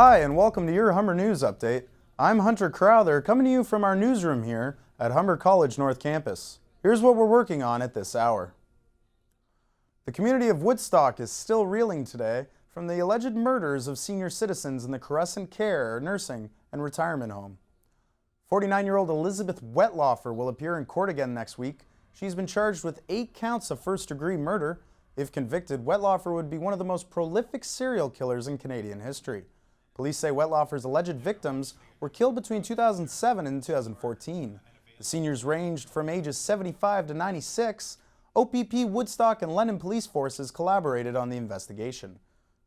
Hi, and welcome to your Humber News Update. I'm Hunter Crowther, coming to you from our newsroom here at Humber College North Campus. Here's what we're working on at this hour. The community of Woodstock is still reeling today from the alleged murders of senior citizens in the Crescent Care Nursing and Retirement Home. 49-year-old Elizabeth Wetlaufer will appear in court again next week. She's been charged with 8 counts of first-degree murder. If convicted, Wetlaufer would be one of the most prolific serial killers in Canadian history. Police say Wetlaufer's alleged victims were killed between 2007 and 2014. The seniors ranged from ages 75 to 96. OPP, Woodstock, and London police forces collaborated on the investigation.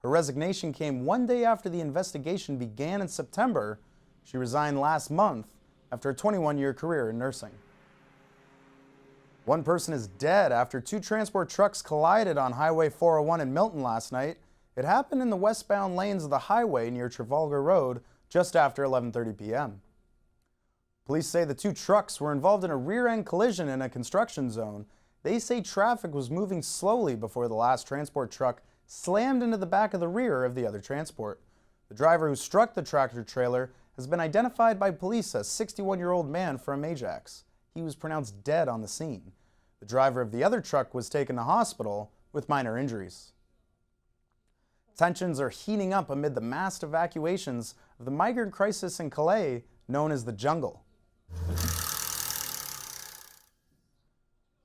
Her resignation came one day after the investigation began in September. She resigned last month after a 21-year career in nursing. One person is dead after 2 transport trucks collided on Highway 401 in Milton last night. It happened in the westbound lanes of the highway near Trafalgar Road just after 11:30 p.m. Police say the 2 trucks were involved in a rear-end collision in a construction zone. They say traffic was moving slowly before the last transport truck slammed into the back of the rear of the other transport. The driver who struck the tractor-trailer has been identified by police as a 61-year-old man from Ajax. He was pronounced dead on the scene. The driver of the other truck was taken to hospital with minor injuries. Tensions are heating up amid the mass evacuations of the migrant crisis in Calais, known as the Jungle.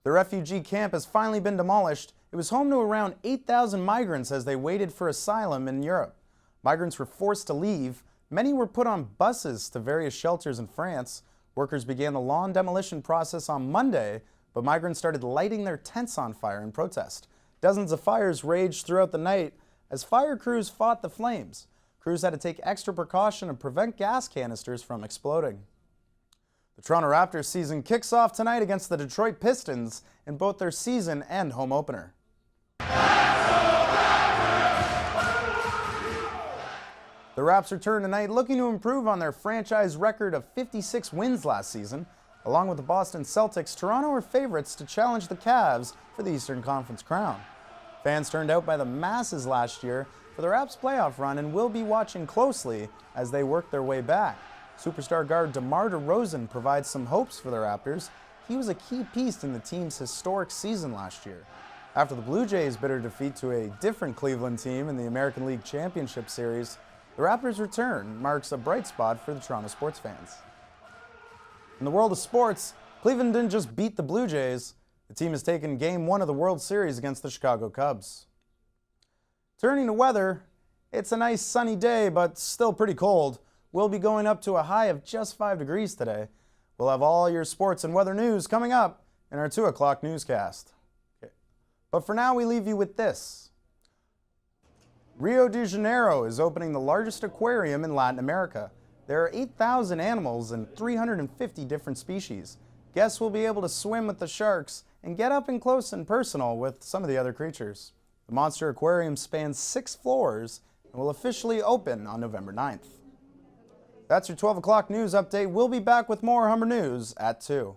The refugee camp has finally been demolished. It was home to around 8,000 migrants as they waited for asylum in Europe. Migrants were forced to leave. Many were put on buses to various shelters in France. Workers began the long demolition process on Monday, but migrants started lighting their tents on fire in protest. Dozens of fires raged throughout the night as fire crews fought the flames. Crews had to take extra precaution to prevent gas canisters from exploding. The Toronto Raptors season kicks off tonight against the Detroit Pistons in both their season and home opener. The Raps return tonight looking to improve on their franchise record of 56 wins last season. Along with the Boston Celtics, Toronto are favorites to challenge the Cavs for the Eastern Conference crown. Fans turned out by the masses last year for the Raps playoff run and will be watching closely as they work their way back. Superstar guard DeMar DeRozan provides some hopes for the Raptors. He was a key piece in the team's historic season last year. After the Blue Jays' bitter defeat to a different Cleveland team in the American League Championship Series, the Raptors' return marks a bright spot for the Toronto sports fans. In the world of sports, Cleveland didn't just beat the Blue Jays. The team has taken Game 1 of the World Series against the Chicago Cubs. Turning to weather, it's a nice sunny day, but still pretty cold. We'll be going up to a high of just 5 degrees today. We'll have all your sports and weather news coming up in our 2 o'clock newscast. Okay. But for now, we leave you with this. Rio de Janeiro is opening the largest aquarium in Latin America. There are 8,000 animals and 350 different species. Guests will be able to swim with the sharks and get up and close and personal with some of the other creatures. The Monster Aquarium spans 6 floors and will officially open on November 9th. That's your 12 o'clock news update. We'll be back with more Humber News at 2.